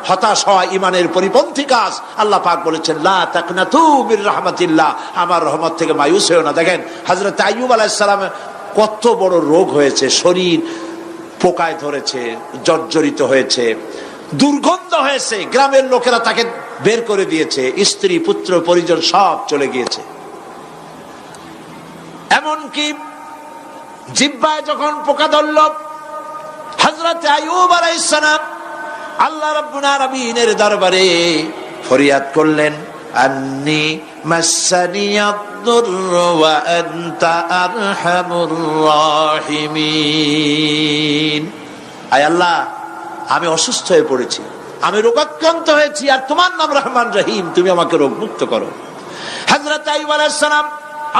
হতাশ হওয়া ইমানের পরিপন্থী কাজ। আল্লাহ পাক বলেছেন লা তাকনাতু মির রাহমাতিল্লাহ, আমার রহমত থেকে মায়ুস হও না। দেখেন হযরত আইয়ুব আলাইহিস সালামের কত বড় রোগ হয়েছে, শরীর পোকায় ধরেছে, জর্জরিত হয়েছে, দুর্গন্ধ হয়েছে, গ্রামের লোকেরা তাকে বের করে দিয়েছে, স্ত্রী পুত্র পরিজন সব চলে গিয়েছে। এমনকি জিহ্বায় যখন পোকা ধরল, হযরত আইয়ুব আলাইহিস সালাম আল্লাহ রাব্বুল আলামিনের দরবারে ফরিয়াদ করলেন, আন্নী মাসানিয়াদ-দুররু ওয়া আনতা আরহামুর রাহিমিন। আয় আল্লাহ, আমি অসুস্থ হয়ে পড়েছি, আমি রোগাক্রান্ত হয়েছি, আর তোমার নাম রহমান রহিম, তুমি আমাকে রোগ মুক্ত করো। হযরত আইয়ুব আলাইহিস সালাম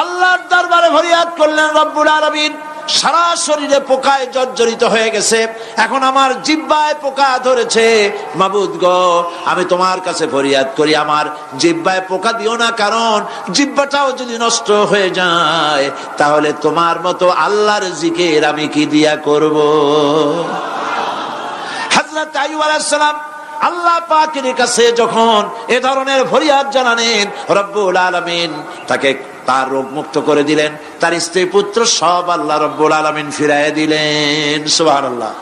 আল্লাহর দরবারে ফরিয়াদ করলেন, রব্বুল আলামিন সারা শরীরে পোকায় জর্জরিত হয়ে গেছে, এখন আমার জিহ্বায় পোকা ধরেছে, মাবুদ গো আমি তোমার কাছে ফরিয়াদ করি আমার জিহ্বায় পোকা দিও না, কারণ জিহ্বাটাও যদি নষ্ট হয়ে যায় তাহলে তোমার মতো আল্লাহর জিকির আমি কি দিয়া করব। হযরত আইয়ুব আলাইহিস সালাম আল্লাহ পাকের কাছে যখন এ ধরনের ফরিয়াদ জানালেন, রব্বুল আলামিন তাকে তার রোগ মুক্ত করে দিলেন, তার স্ত্রী পুত্র সব আল্লাহ রব্বুল আলামিন ফিরাইয়া দিলেন। সুবহানাল্লাহ।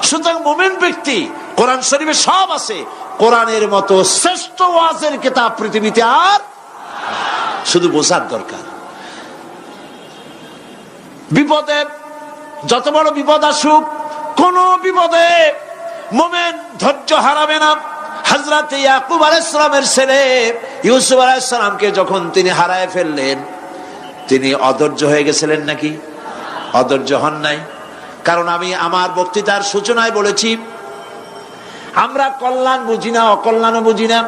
সুতরাং মুমিন ব্যক্তি, কোরআন শরীফে সব আছে, কোরআনের মতো শ্রেষ্ঠ ওয়াজের কিতাব পৃথিবীতে আর শুধু বোঝার দরকার। বিপদে যত বড় বিপদ আসুক, কোন বিপদে মুমিন ধৈর্য হারাবে না। হযরত ইয়াকুব আলাইহিস সালামের ছেলে ইউসুফ আলাইহিস সালামকে যখন তিনি হারায় ফেললেন, তিনি অধৈর্য হয়ে গেছিলেন নাকি? অধৈর্য হন নাই। কারণ আমি আমার বক্তৃতার সূচনায় বলেছি, আমরা কল্যাণ বুঝি না, অকল্যাণও বুঝি না।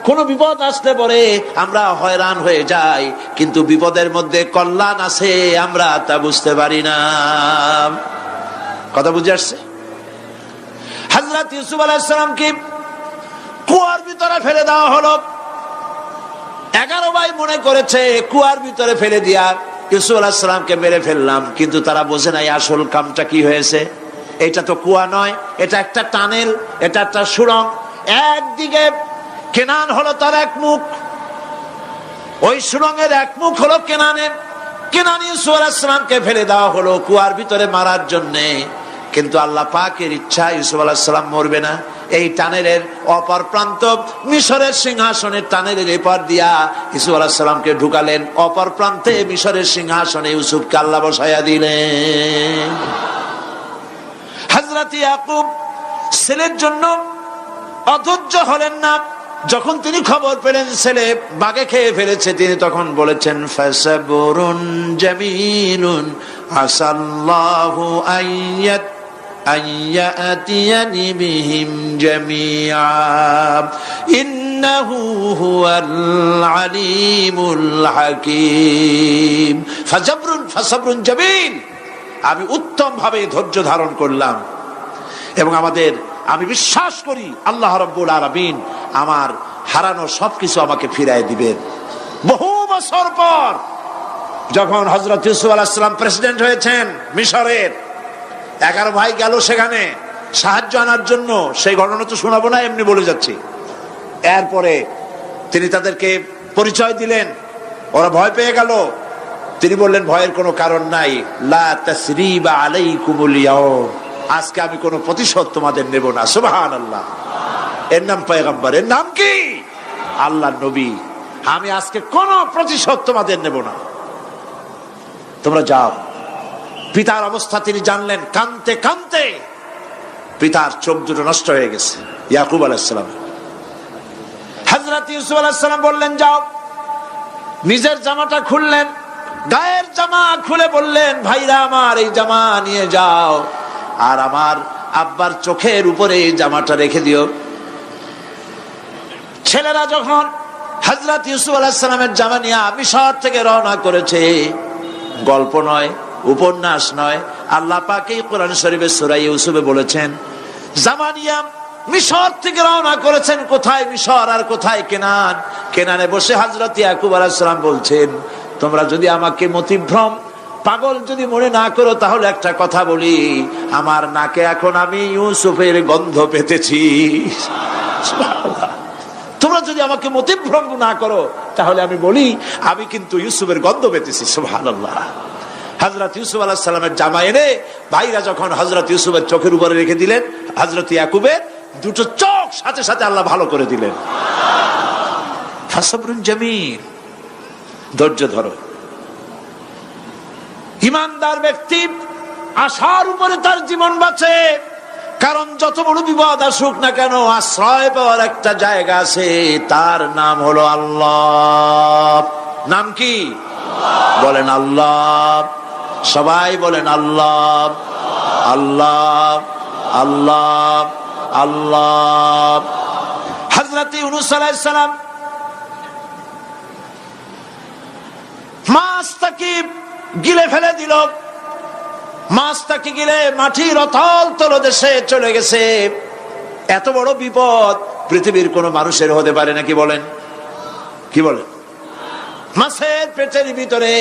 কোন বিপদ আসলে পরে আমরা হয়রান হয়ে যাই, কিন্তু বিপদের মধ্যে কল্যাণ আছে আমরা তা বুঝতে পারি না। কথা বুঝে আসছে? হযরত ইউসুফ আলাইহিস সালামকে কুয়ার ভিতরে ফেলে দেওয়া হলো। 11 ভাই মনে করেছে কুয়ার ভিতরে ফেলে দিয়া ইউসুফ আলাইহিস সালামকে মেরে ফেললাম, কিন্তু তারা বোঝে নাই আসল কামটা কি হয়েছে। এটা তো কুয়া নয়, এটা একটা টানেল, এটা একটা সুড়ঙ্গ। একদিকে কেনান হলো তার এক মুখ, ওই সুড়ঙ্গের এক মুখ হলো কেনানের। কেনান ইউসুফ আলাইহিস সালামকে ফেলে দেওয়া হলো কুয়ার ভিতরে মারার জন্যে, কিন্তু আল্লাহ পাকের ইচ্ছা ইউসুফ আলাইহিস সালাম মরবে না। এই টানেলের অপর প্রান্ত মিশরের সিংহাসনের টানেলের এপার দিয়া ইউসুফ আলাইহিস সালামকে ঢুকালেন, অপর প্রান্তে মিশরের সিংহাসনে ইউসুফকে আল্লাহ বসাইয়া দিলেন। হযরত ইয়াকুব ছেলের জন্য অধৈর্য হলেন না। যখন তিনি খবর পেলেন ছেলে বাঘে খেয়ে ফেলেছে, তিনি তখন বলেছেন, ফাসাবুরুন জামিলুন আসাল্লাহু আইয়াতিয়ানি বিহিম জামিআ ইন্নাহু হুয়াল আলিমুল হাকীম। ফাসাবরুন জামিল, আমি উত্তম ভাবে ধৈর্য ধারণ করলাম, এবং আমি বিশ্বাস করি আল্লাহ রাব্বুল আলামিন আমার হারানো সবকিছু আমাকে ফিরায় দিবেন। বহু বছর পর যখন হযরত ইউসুফ আলাইহিস সালাম প্রেসিডেন্ট হয়েছেন মিশরের, 11 ভাই গেল সেখানে সাহায্য আনার জন্য। সেই ঘটনা তো শোনাবো না, এমনি বলে যাচ্ছি। এরপরে তিনি তাদেরকে পরিচয় দিলেন, ওরা ভয় পেয়ে গেল। তিনি বললেন, ভয়ের কোনো কারণ নাই, লা তাসরিবা আলাইকুমুল ইয়াউম, আজকে আমি কোনো প্রতিশোধ তোমাদের নেব না। সুবহানাল্লাহ। এর নাম পয়গম্বর, এর নাম কি? আল্লাহর নবী। আমি আজকে কোনো প্রতিশোধ তোমাদের নেব না, তোমরা যাও। পিতার অবস্থা তিনি জানলেন, কাঁদতে কাঁদতে পিতার চোখ দুটো নষ্ট হয়ে গেছে। ইয়াকুব আলাইহিস সালাম, হযরত ইউসুফ আলাইহিস সালাম বললেন, যাও। নিজের জামাটা খুললেন, গায়ের জামা খুলে বললেন, ভাইরা আমার এই জামা নিয়ে যাও, আর আমার আব্বার চোখের উপরে এই জামাটা রেখে দিও। ছেলেরা যখন হযরত ইউসুফ আলাইহিস সালামের জামা নিয়ে মিশর থেকে রওনা করেছে, গল্প নয়, উপন্যাস নয়, আল্লাহ পাক এই কোরআন শরীফে সূরা ইউসুফে বলেছেন, জামা নিয়ে মিশর থেকে রওনা করেছেন। কোথায় মিশর আর কোথায় কেনান? কেনানে বসে হযরত ইয়াকুব আলাইহিস সালাম বলছেন, তোমরা যদি আমাকে মতিভ্রম পাগল যদি মনে না করো, তাহলে একটা কথা বলি, আমার নাকে এখন আমি ইউসুফের গন্ধ পেতেছি। সুবহানাল্লাহ। তোমরা যদি আমাকে মতিভ্রম না করো তাহলে আমি বলি আমি কিন্তু ইউসুফের গন্ধ পেতেছি। সুবহানাল্লাহ। হযরত ইউসুফ আলাইহিস সালামের জামা এনে ভাইরা যখন হযরত ইউসুফের চোখের উপরে রেখে দিলেন, হযরত ইয়াকুবের দুটো চোখ সাথে সাথে আল্লাহ ভালো করে দিলেন। ফাসবরুন জামিল, ধৈর্য ধরো। ঈমানদার ব্যক্তি আশার উপরে তার জীবন বাঁচে, কারণ যত বড় বিপদ আসুক না কেন আশ্রয় পাওয়ার একটা জায়গা আছে, তার নাম হলো আল্লাহ। নাম কি? বলেন আল্লাহ। সবাই বলেন আল্লাহ আল্লাহ আল্লাহ আল্লাহ। হযরত ইউনূস আলাইহিস সালাম মাছটাকে গিলে ফেলে দিল, মাছটাকে গিলে মাটির অতল তলদেশে চলে গেছে। এত বড় বিপদ পৃথিবীর কোন মানুষের হতে পারে নাকি? বলেন, কি বলেন? মাছের পেটের ভিতরে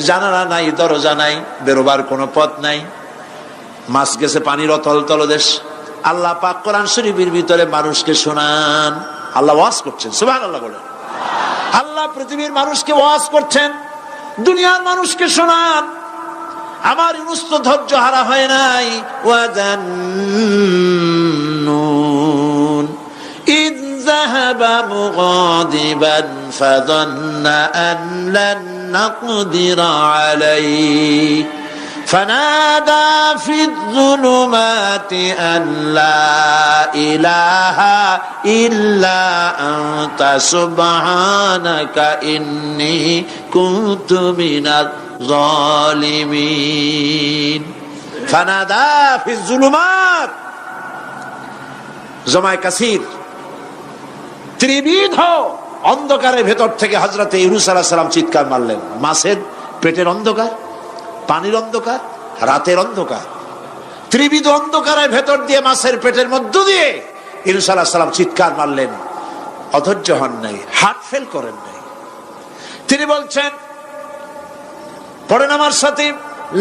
জানালা নাই, দরজা নাই, বেরোবার কোনো পথ নাই, মাছ গেছে পানির অতল তলদেশ। আল্লাহ পাক কোরআন শরীফের ভিতরে মানুষকে শোনান, আল্লাহ ওয়াজ করছেন। সুবহানাল্লাহ বলেন। আল্লাহ পৃথিবীর মানুষকে ওয়াজ করছেন, দুনিয়ার মানুষকে শোনান। আমার ইউনূস তো ধৈর্য হারা হয় নাই। ওয়াযান্নুন ইয যাহাবা মুগাদিবান ফাযান্না আন লান নাকদিরা আলাইহি فنادى في الظلمات أن لا إله إلا أنت سبحانك إني كنت من الظالمين فنادى في الظلمات জমায় কাসির ত্রিবিধ অন্ধকারের ভেতর থেকে হযরত ইউনূস আলাইহিস সালাম চিৎকার মারলেন। মাছের পেটের অন্ধকার, পানির অন্ধকার, রাতের অন্ধকার, ত্রিবিধ অন্ধকারের ভেতর দিয়ে মাছের পেটের মধ্য দিয়ে ইউনূস আলাইহিস সালাম চিৎকার মারলেন। অধৈর্য হন নাই, হার্ট ফেল করেন নাই। তিনি বলছেন, পড়েন আমার সাথে,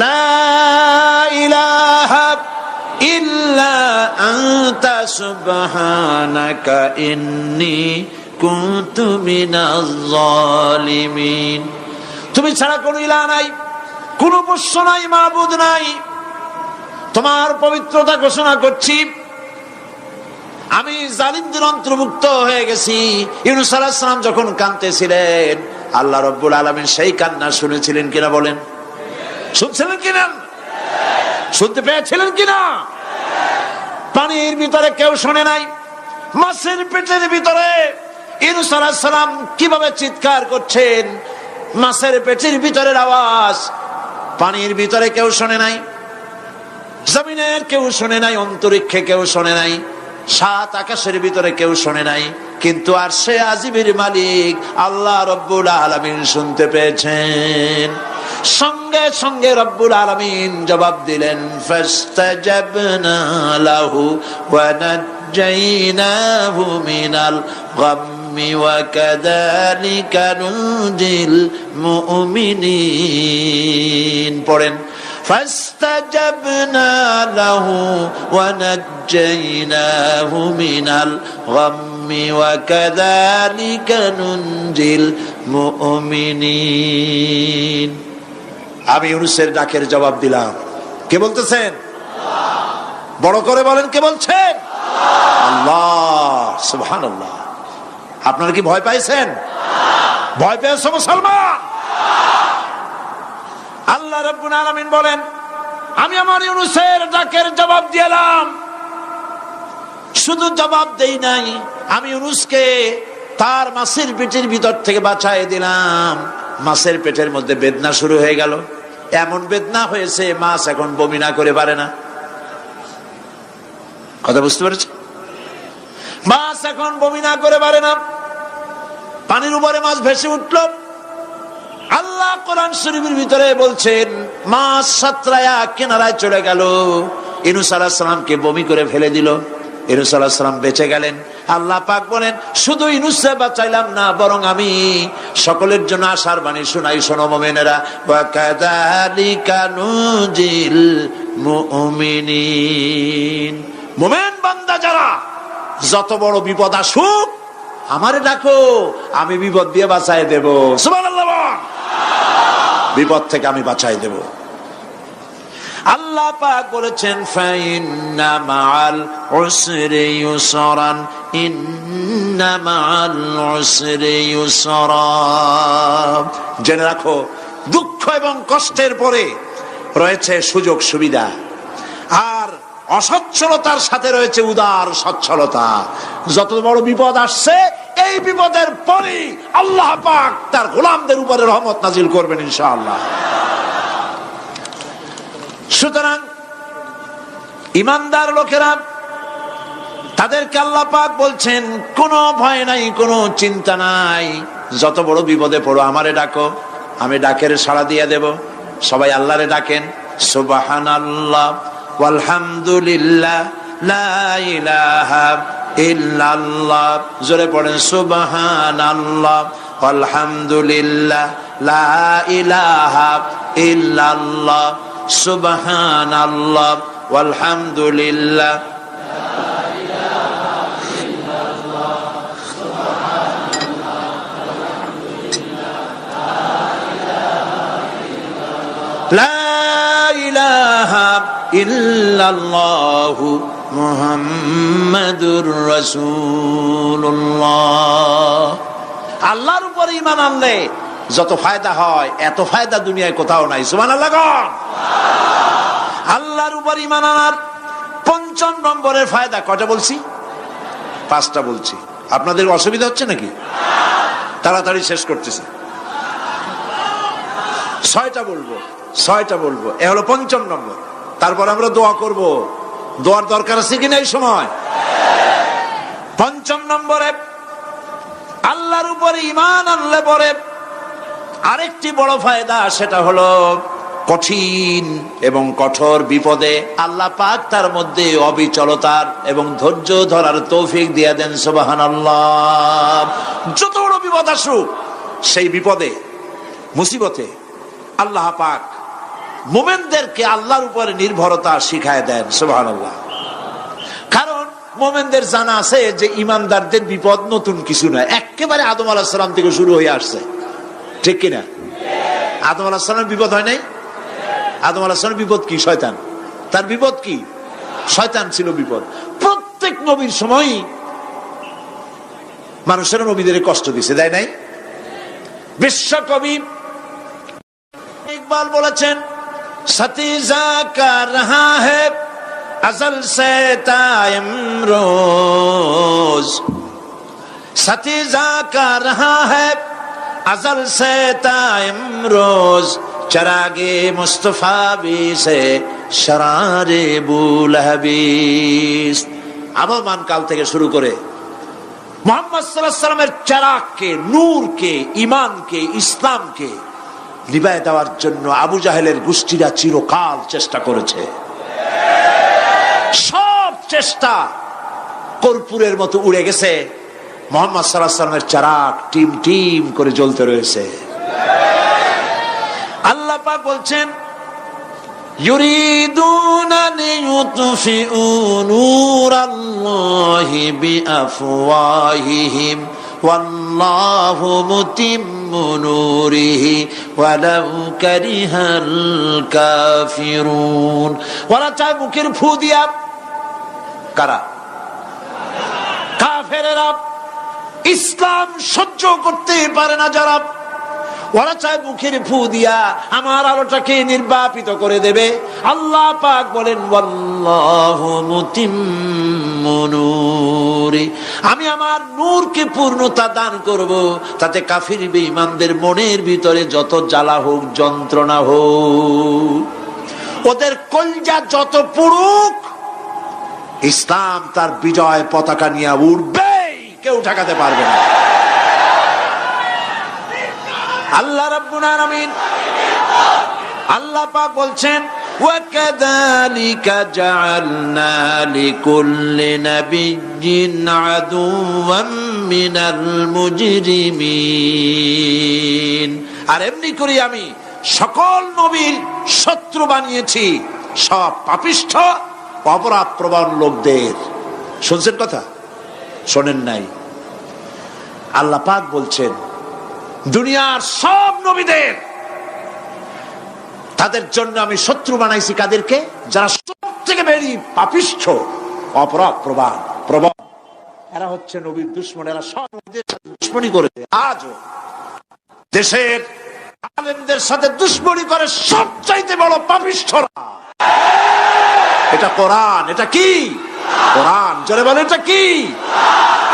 লা ইলাহা ইল্লা আনতা সুবহানাকা ইন্নী কুনতু মিনাজ জালিমিন। তুমি ছাড়া কোনো ইলাহ নাই, কোন উপাস্য নাই, মাবুদ নাই, তোমার পবিত্রতা ঘোষণা করছি, আমি জালিমদের অন্তর্ভুক্ত হয়ে গেছি। ইউনূস আলাইহিস সালাম যখন কাঁদতেছিলেন, আল্লাহ রাব্বুল আলামিন সেই কান্না শুনেছিলেন কিনা? বলেন, শুনছিলেন কিনা? শুনতে পেয়েছিলেন কিনা? পানির ভিতরে কেউ শোনে নাই, মাছের পেটের ভিতরে ইউনূস আলাইহিস সালাম কিভাবে চিৎকার করছেন, মাছের পেটের ভিতরের আওয়াজ পানির ভিতরে কেউ শোনে নাই, জমিনের কেউ শোনে নাই, অন্তরিক্ষে কেউ শোনে নাই, সাত আকাশের ভিতরে কেউ শোনে নাই, কিন্তু আরশে আজিমের মালিক আল্লাহ রব্বুল আলামিন শুনতে পেয়েছেন। সঙ্গে সঙ্গে রব্বুল আলামিন জবাব দিলেন, ফাস্তাজাবনা লাহু ওয়া নাজ্জাইনাহু মিনাল গাম্মি ওয়া কাযালিকা নুনজিল মুমিনিন। পড়েন, ফাস্তাজাবনা লাহু ওয়া নাজ্জাইনাহু মিনাল গাম্মি ওয়া কাযালিকা নুনজিল মুমিনিন। আমি ইউনূসের ডাকের জবাব দিলাম। কে বলতেছেন? বড় করে বলেন, কে বলছেন? আল্লাহ। সুবহানাল্লাহ। আপনারা কি ভয় পাইছেন? ভয় পেয়েছো মুসলমান? আল্লাহ রাব্বুল আলামিন বলেন, আমি আমার ইউনূসের ডাকের জবাব দিলাম। শুধু জবাব দেই নাই, আমি ইউনূসকে তার মাছের পেটের ভিতর থেকে বাঁচায় দিলাম। মাছের পেটের মধ্যে বেদনা শুরু হয়ে গেল, এমন বেদনা হয়েছে মাছ এখন বমি না করে পারে না। কথা বুঝতে পেরেছে? মাছ এখন বমি না করে পারে না। পানির উপরে মাছ ভেসে উঠল। আল্লাহ কোরআন শরীফের ভিতরে বলছেন, মাছ সাতরায়া কিনারায় চলে গেল, ইউনূস আলাইহিস সালামকে বমি করে ফেলে দিল। ইউনূস আলাইহিস সালাম বেঁচে গেলেন। আল্লাহ পাক বলেন, শুধু ইউনূসকে বাঁচাইলাম না, বরং আমি সকলের জন্য আশার বাণী শোনাই, শোনো মুমিনেরা, ওয়া কাযালিকা নুনজিল মুমিনিন। মুমিন বান্দা যারা যত বড় বিপদ আসুক আমারে ডাকো, আমি বিপদ দিয়ে বাঁচাই দেব। সুবহানাল্লাহ, বিপদ থেকে আমি বাঁচাই দেব। আল্লাহ পাক বলেছেন ফাইন্না মাআল উসরি ইউসরান, ইন্না মাআল উসরি ইউসরা। জেনে রাখো, দুঃখ এবং কষ্টের পরে রয়েছে সুযোগ সুবিধা, আর অসচ্ছলতার সাথে রয়েছে উদার সচ্ছলতা। যত বড় বিপদ আসছে এই বিপদের পরে আল্লাহ পাক তার গোলামদের উপরে রহমত নাজিল করবেন ইনশাআল্লাহ। সুতরাং ঈমানদার লোকেরা, তাদেরকে আল্লাহ পাক বলছেন কোনো ভয় নাই, কোনো চিন্তা নাই, যত বড় বিপদে পড়ো আমারে ডাকো, আমি ডাকের সাড়া দিয়ে দেব। সবাই আল্লাহরে ডাকেন, সুবহানাল্লাহ ওয়ালহামদুলিল্লাহ লা ইলাহা ইল্লাল্লাহ। জোরে পড়েন সুবহানাল্লাহ ওয়ালহামদুলিল্লাহ লা ইলাহা ইল্লাল্লাহ, সুবহানাল্লাহ ওয়ালহামদুলিল্লাহ লা ইলাহা ইল্লাল্লাহু মুহাম্মাদুর রাসূলুল্লাহ। আল্লাহর উপর ঈমান আনলে যত ফায়দা হয় এত ফায়দা দুনিয়ায় কোথাও নাই। সুবহানাল্লাহ। আল্লাহর উপর ঈমান আনার ৫ম নম্বরের ফায়দা কয়টা বলছি? 5টা বলছি। আপনাদের অসুবিধা হচ্ছে নাকি? তাড়াতাড়ি শেষ করতেছি। 6টা বলবো, এ হলো ৫ম নম্বর। তারপর আমরা দোয়া করব। দোয়ার দরকার আছে কিনা এই সময়? ৫ম নম্বরে আল্লাহর উপর ঈমান আনলে পরে আরেকটি বড় ফায়দা, সেটা হলো কঠিন এবং কঠোর বিপদে আল্লাহ পাক তার মধ্যে অবিচলতার এবং ধৈর্য ধরার তৌফিক দিয়ে দেন। সুবহানাল্লাহ। যত বড় বিপদ আসুক সেই বিপদে মুসিবতে আল্লাহ পাক মুমিনদেরকে আল্লাহর উপরে নির্ভরতা শিখায় দেন। সুবহানাল্লাহ। কারণ মুমিনদের জানা আছে যে ঈমানদারদের বিপদ নতুন কিছু নয়, একেবারে আদম আলাইহিস সালাম থেকে শুরু হয়ে আসছে, ঠিক কিনা? আদম আলাইহিস সালামের বিপদ হয় নাই? আদম আলাইহিস সালামের বিপদ কি? শয়তান। তার বিপদ কি? শয়তান ছিল বিপদ। প্রত্যেক নবীর সময় মানুষের নবীদের কষ্ট দিছে, দেয় নাই? বিশ্বকবি ইকবাল বলেছেন, সতীজা কা রহা হ্যায় अज़ल से ताइमरोज, सतीजा का रहा है अज़ल से ताइमरोज, चरागे मुस्तफा भी से शरारे बुलहबीस। আবহমান কাল থেকে শুরু করে মুহাম্মদ সাল্লাল্লাহু আলাইহি ওয়াসাল্লামের চারাগকে, নূরকে, ঈমানকে, ইসলামকে নিভায়ে দেওয়ার জন্য আবু জাহেলের গোষ্ঠীরা চিরকাল চেষ্টা করেছে। সব চেষ্টা কর্পূরের মতো উড়ে গেছে, মুহাম্মদ সাল্লাল্লাহু আলাইহি ওয়াসাল্লামের চারাগ টিম টিম করে জ্বলতে রয়েছে। আল্লাহ পাক বলছেন, ইউরিদুনা লিইউতফিউ নূরাল্লাহি বিআফওয়াহিহিম ওয়াল্লাহু মুতিম্মু নূরিহি ওয়ালাউ কারিহাল কাফিরুন। ওরা চায় মুখের ফু দিয়া, কারা? কাফেরেরা। ইসলাম সহ্য করতে পারে না যারা, ওরা চায় মুখের ফু দিয়া আমার আলোটাকে নির্বাপিত করে দেবে। আল্লাহ পাক বলেন, ওয়াল্লাহু মুতিম্মু নূরি, আমি আমার নূরকে পূর্ণতা দান করব, তাতে কাফির বেঈমানদের মনের ভিতরে যত জ্বালা হোক, যন্ত্রণা হোক, ওদের কলজা যত পুড়ুক, ইসলাম তার বিজয় পতাকা নিয়ে উঠবে, কেউ ঠেকাতে পারবে না। আল্লাহ রাব্বুল আলামিন, আল্লাহ পাক বলছেন, ওয়াকাযালিকা জাআলনা লিকুল্লি নাবিয়্যিন আদুওয়াম মিনাল মুজরিমিন। আর এমনি করে আমি সকল নবীর শত্রু বানিয়েছি সব পাপিষ্ঠ অপরাধ প্রবণ লোকদের। শুনছেন কথা? শোনেন নাই? আল্লাহ পাক বলছেন দুনিয়ার সব নবীদের তাদের জন্য আমি শত্রু বানাইছি। কাদেরকে? যারা সব থেকে বেশি পাপিষ্ঠ, অপরাধ প্রবণ, এরা হচ্ছে নবীর দুশমন। এরা সব নবীদের সাথে দুশমনি করেছে। আজও দেশের আলেমদের সাথে দুশমনি করে সবচাইতে বড় পাপিষ্ঠরা। এটা কোরআন। এটা কি? কোরআন। জোরে বলে এটা কি?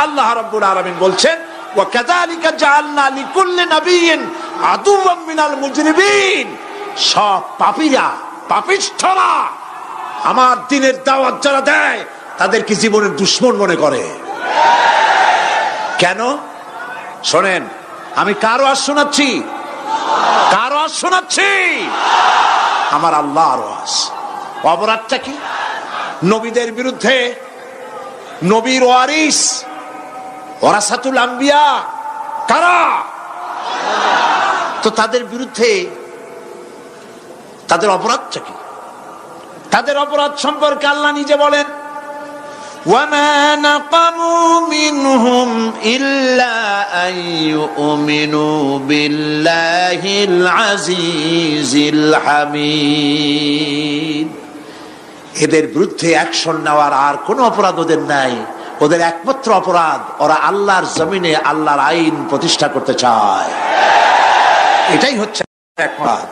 আল্লাহ রাব্বুল আলামিন বলছেন ওয়াকাযালিকা জাআলনা লিকুল্লি নাবিয়্যিন আদুওয়াম মিনাল মুজরিমিন। সব পাপীরা, পাপিষ্ঠরা আমার দ্বীনের দাওয়াত যারা দেয় তাদেরকে জীবনের দুশমন মনে করে। কেন? শোনেন, আমি কারো আওয়াজ শোনাচ্ছি? কারো আওয়াজ শোনাচ্ছি? আমার আল্লাহর আওয়াজ। অপরাধটা কি? নবীদের বিরুদ্ধে, নবীর ওয়ারিস ওয়ারাসাতুল আম্বিয়া কারা, তো তাদের বিরুদ্ধে তাদের অপরাধটা কি? তাদের অপরাধ সম্পর্কে আল্লাহ নিজে বলেন وَمَا نَقَمُوا مِنْهُمْ إِلَّا أَنْ يُؤْمِنُوا بِاللَّهِ الْعَزِيزِ الْحَمِيدِ। এদের বিরুদ্ধে অ্যাকশন নেওয়ার আর কোনো অপরাধ ওদের নাই। ওদের একমাত্র অপরাধ ওরা আল্লাহর জমিনে আল্লাহর আইন প্রতিষ্ঠা করতে চায়। এটাই হচ্ছে অপরাধ।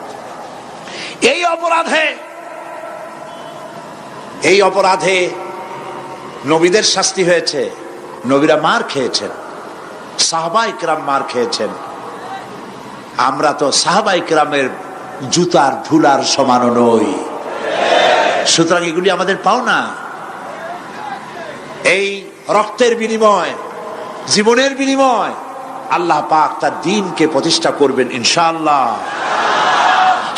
এই অপরাধে নবীদের শাস্তি হয়েছে। নবীরা মার খেয়েছেন, সাহাবায়ে কেরাম মার খেয়েছেন। আমরা তো সাহাবায়ে কেরামের জুতার ধুলার সমানও নই। সুতরাং এগুলি আমাদের পাওনা। এই রক্তের বিনিময়, জীবনের বিনিময় আল্লাহ পাক তার দ্বীনকে প্রতিষ্ঠা করবেন ইনশাআল্লাহ।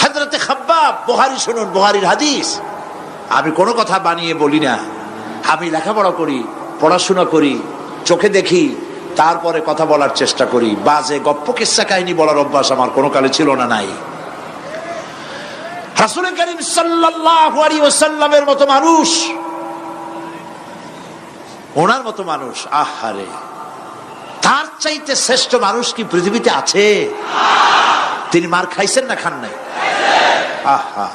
হযরতে খাব্বাব, বুখারী শুনুন, বুখারীর হাদিস। আমি কোনো কথা বানিয়ে বলি না। আমি লেখাপড়া করি, পড়াশোনা করি, চোখে দেখি, তারপরে কথা বলার চেষ্টা করি। বাজে গপ্প কিস্সা কাহিনী বলার অভ্যাস আমার কোনো কালে ছিল না, নাই। রাসূল করিম সাল্লাল্লাহু আলাইহি ওয়াসাল্লামের মতো মানুষ, ওনার মতো মানুষ, আহারে, তার চাইতে শ্রেষ্ঠ মানুষ কি পৃথিবীতে আছে? তিনি মার খাইছেন না খান নাই? আহা,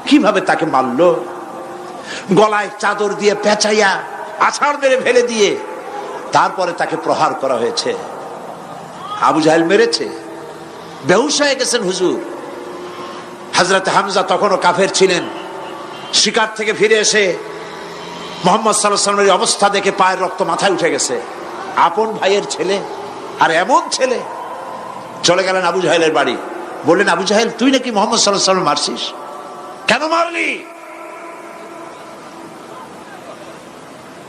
কিভাবে তাকে মারলো! গলায় চাদর দিয়ে পেঁচাইয়া আছাড় মেরে ফেলে দিয়ে তারপরে তাকে প্রহার করা হয়েছে। আবু জাহেল মেরেছে, বেহুশ হয়ে গেছেন হুজুর। হযরত হামজা তখনও কাফের ছিলেন। শিকার থেকে ফিরে এসে মুহাম্মদ সাল্লাল্লাহু আলাইহি ওয়াসাল্লামের অবস্থা দেখে পায়ের রক্ত মাথায় উঠে গেছে। আপন ভাইয়ের ছেলে, আর এমন ছেলে। চলে গেলেন আবু জাহেলের বাড়ি, বললেন আবু জাহেল, তুই নাকি মুহাম্মদ সাল্লাল্লাহু আলাইহি ওয়াসাল্লাম মারছিস, কেন মারলি?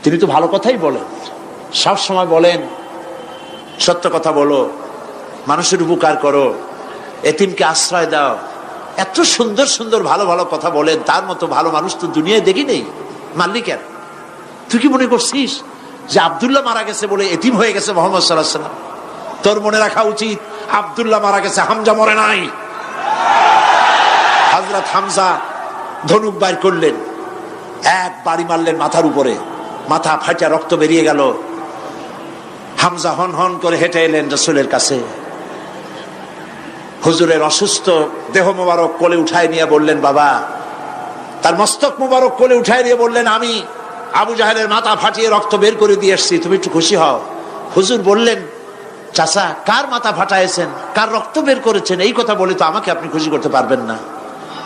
তিনি তো ভালো কথাই বলেন, সব সময় বলেন সত্য কথা বলো, মানুষের উপকার করো, এতিমকে আশ্রয় দাও। এত সুন্দর সুন্দর ভালো ভালো কথা বলেন, তার মতো ভালো মানুষ তো দুনিয়ায় দেখি নেই। মারলি কেন? তুই কি মনে করছিস যে আব্দুল্লাহ মারা গেছে বলে এতিম হয়ে গেছে মুহাম্মদ সাল্লাল্লাহু আলাইহি ওয়াসাল্লাম? তোর মনে রাখা উচিত আব্দুল্লাহ মারা গেছে, হামজা মরে নাই। হযরত হামজা ধনুক বাইর করলেন, এক বাড়ি মারলেন মাথার উপরে, মাথা ফাটা রক্ত বেরিয়ে গেল। হামজা হন হন করে হেঁটে এলেন রাসূলের কাছে। হুজুরের অসুস্থ দেহ মোবারক কোলে উঠায় নিয়ে বললেন, বাবা, তার মস্তক মোবারক কোলে উঠায় নিয়ে বললেন, আমি আবু জাহেলের মাথা ফাটিয়ে রক্ত বের করে দিয়ে এসেছি, তুমি একটু খুশি হও। হুজুর বললেন, চাচা, কার মাথা ফাটাইছেন, কার রক্ত বের করেছেন, এই কথা বলে তো আমাকে আপনি খুশি করতে পারবেন না।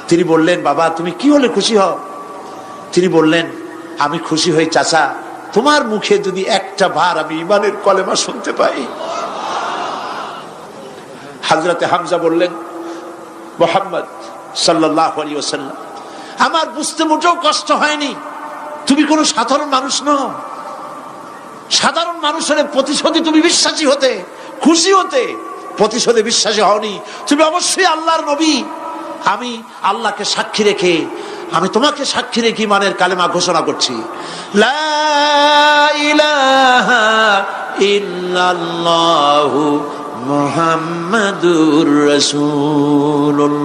তিনি বললেন, বাবা, তুমি কি হলে খুশি হও? তিনি বললেন, আমি খুশি হই চাচা, তোমার মুখে যদি একটা বার আমি ঈমানের কলেমা শুনতে পাই। হযরতে হামজা বললেন, মুহাম্মদ সাল্লাল্লাহু আলাইহি ওয়াসাল্লাম, আমার বুঝতে মোটেও কষ্ট হয়নি, তুমি কোনো সাধারণ মানুষ নও। সাধারণ মানুষের প্রতিশোধে তুমি বিশ্বাসী হতে, খুশি হতে, প্রতিশোধে বিশ্বাসী হওনি। তুমি অবশ্যই আল্লাহর নবী। আমি আল্লাহকে সাক্ষী রেখে, আমি তোমাকে সাক্ষী রেখে ঈমানের কালেমা ঘোষণা করছি, লা ইলাহা ইল্লাল্লাহু মুহাম্মাদুর রাসূলুল্লাহ।